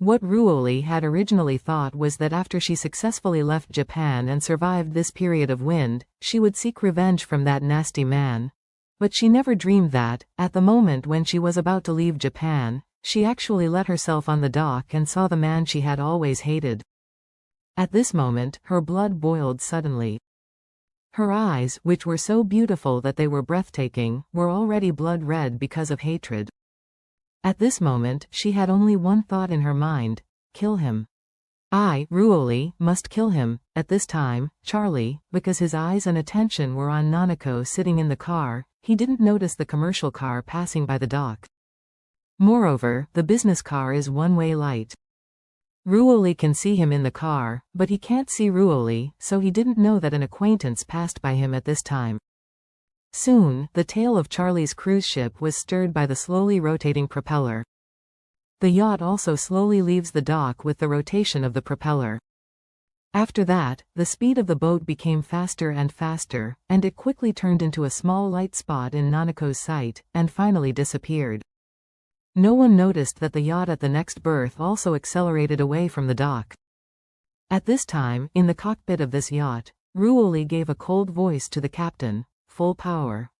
What Ruoli had originally thought was that after she successfully left Japan and survived this period of wind, she would seek revenge from that nasty man. But she never dreamed that, at the moment when she was about to leave Japan, she actually let herself on the dock and saw the man she had always hated. At this moment, her blood boiled suddenly. Her eyes, which were so beautiful that they were breathtaking, were already blood red because of hatred. At this moment, she had only one thought in her mind: kill him. I, Ruoli, must kill him. At this time, Charlie, because his eyes and attention were on Nanako sitting in the car, he didn't notice the commercial car passing by the dock. Moreover, the business car is one-way light. Ruoli can see him in the car, but he can't see Ruoli, so he didn't know that an acquaintance passed by him at this time. Soon, the tail of Charlie's cruise ship was stirred by the slowly rotating propeller. The yacht also slowly leaves the dock with the rotation of the propeller. After that, the speed of the boat became faster and faster, and it quickly turned into a small light spot in Nanako's sight, and finally disappeared. No one noticed that the yacht at the next berth also accelerated away from the dock. At this time, in the cockpit of this yacht, Ruoli gave a cold voice to the captain: "Full power.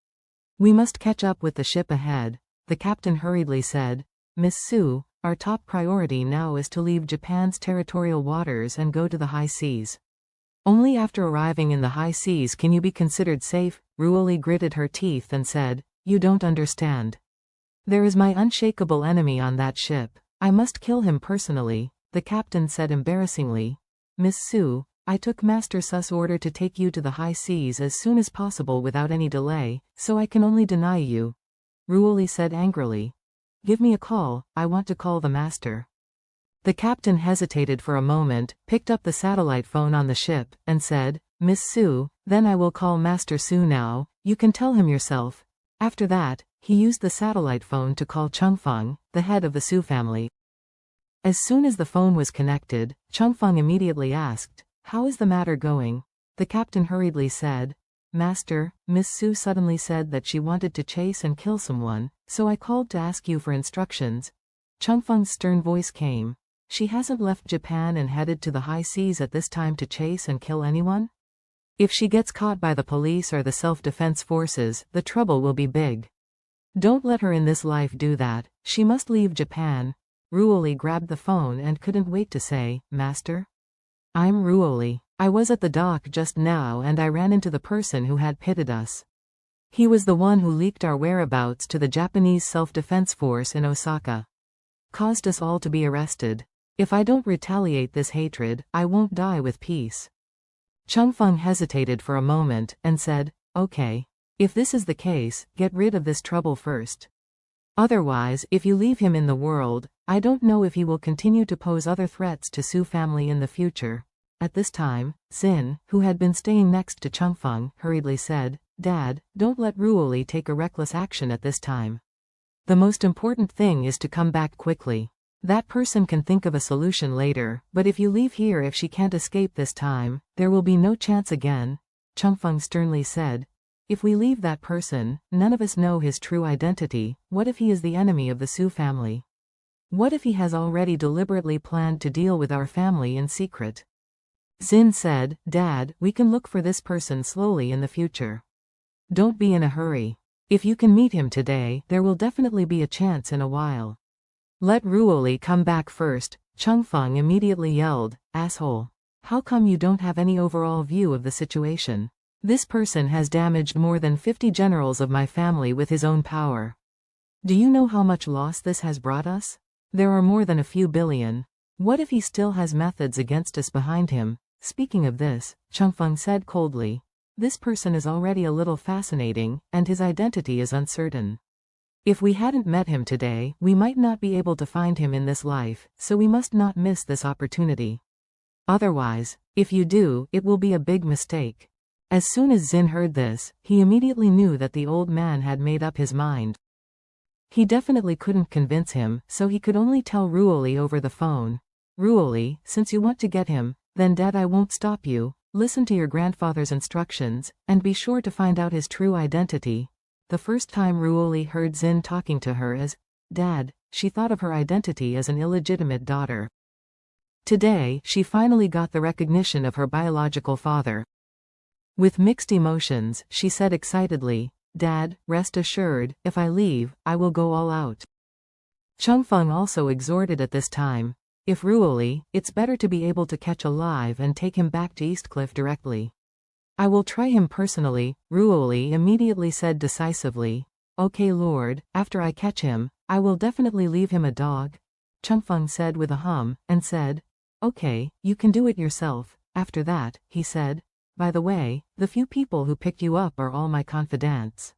We must catch up with the ship ahead." The captain hurriedly said, "Miss Sue, our top priority now is to leave Japan's territorial waters and go to the high seas. Only after arriving in the high seas can you be considered safe." Ruoli gritted her teeth and said, "You don't understand. There is my unshakable enemy on that ship. I must kill him personally." The captain said embarrassingly, "Miss Sue, I took Master Su's order to take you to the high seas as soon as possible without any delay, so I can only deny you." Ruoli said angrily, "Give me a call, I want to call the master." The captain hesitated for a moment, picked up the satellite phone on the ship, and said, "Miss Sue, then I will call Master Su now, you can tell him yourself." After that, he used the satellite phone to call Chungfeng, the head of the Su family. As soon as the phone was connected, Chungfeng immediately asked, "How is the matter going?" The captain hurriedly said, "Master, Miss Sue suddenly said that she wanted to chase and kill someone, so I called to ask you for instructions." Chungfeng's stern voice came. "She hasn't left Japan and headed to the high seas at this time to chase and kill anyone? If she gets caught by the police or the self-defense forces, the trouble will be big. Don't let her in this life do that. She must leave Japan." Ruoli grabbed the phone and couldn't wait to say, "Master? I'm Ruoli. I was at the dock just now and I ran into the person who had pitted us. He was the one who leaked our whereabouts to the Japanese self-defense force in Osaka. Caused us all to be arrested. If I don't retaliate this hatred, I won't die with peace." Chungfeng hesitated for a moment, and said, "Okay. If this is the case, get rid of this trouble first. Otherwise, if you leave him in the world, I don't know if he will continue to pose other threats to Su family in the future." At this time, Xin, who had been staying next to Chungfeng, hurriedly said, "Dad, don't let Ruoli take a reckless action at this time. The most important thing is to come back quickly. That person can think of a solution later, but if you leave here if she can't escape this time, there will be no chance again." Chungfeng sternly said, "If we leave that person, none of us know his true identity. What if he is the enemy of the Su family? What if he has already deliberately planned to deal with our family in secret?" Xin said, "Dad, we can look for this person slowly in the future. Don't be in a hurry. If you can meet him today, there will definitely be a chance in a while. Let Ruoli come back first." Chungfeng immediately yelled, "Asshole. How come you don't have any overall view of the situation? This person has damaged more than 50 generals of my family with his own power. Do you know how much loss this has brought us? There are more than a few billion. What if he still has methods against us behind him?" Speaking of this, Chungfeng said coldly, "This person is already a little fascinating, and his identity is uncertain. If we hadn't met him today, we might not be able to find him in this life, so we must not miss this opportunity. Otherwise, if you do, it will be a big mistake." As soon as Xin heard this, he immediately knew that the old man had made up his mind. He definitely couldn't convince him, so he could only tell Ruoli over the phone, "Ruoli, since you want to get him, then Dad, I won't stop you. Listen to your grandfather's instructions, and be sure to find out his true identity." The first time Ruoli heard Xin talking to her as Dad, she thought of her identity as an illegitimate daughter. Today, she finally got the recognition of her biological father. With mixed emotions, she said excitedly, "Dad, rest assured, if I leave, I will go all out." Changfeng also exhorted at this time, "If Ruoli, it's better to be able to catch alive and take him back to Eastcliff directly." "I will try him personally," Ruoli immediately said decisively. "Okay, Lord, after I catch him, I will definitely leave him a dog," Changfeng said with a hum, and said, "Okay, you can do it yourself." After that, he said, "By the way, the few people who picked you up are all my confidants.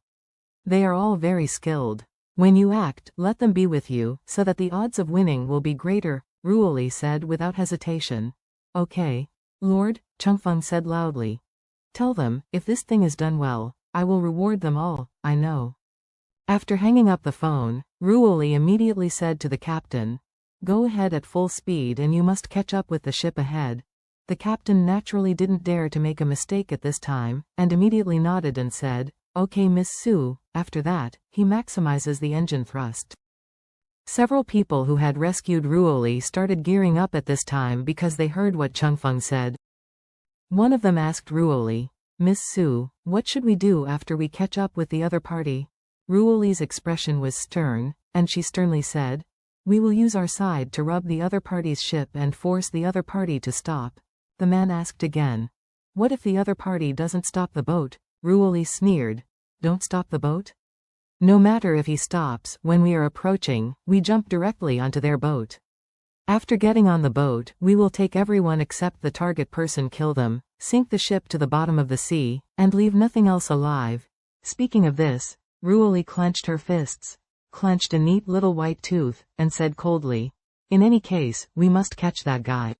They are all very skilled. When you act, let them be with you, so that the odds of winning will be greater," Ruoli said without hesitation. "Okay, Lord," Changfeng said loudly. "Tell them, if this thing is done well, I will reward them all, I know." After hanging up the phone, Ruoli immediately said to the captain, "Go ahead at full speed and you must catch up with the ship ahead." The captain naturally didn't dare to make a mistake at this time, and immediately nodded and said, "Okay, Miss Sue." After that, he maximizes the engine thrust. Several people who had rescued Ruoli started gearing up at this time because they heard what Changfeng said. One of them asked Ruoli, "Miss Sue, what should we do after we catch up with the other party?" Ruoli's expression was stern, and she sternly said, "We will use our side to rub the other party's ship and force the other party to stop." The man asked again, "What if the other party doesn't stop the boat?" Ruoli sneered, "Don't stop the boat? No matter if he stops, when we are approaching, we jump directly onto their boat. After getting on the boat, we will take everyone except the target person, kill them, sink the ship to the bottom of the sea, and leave nothing else alive." Speaking of this, Ruoli clenched her fists, clenched a neat little white tooth, and said coldly, "In any case, we must catch that guy."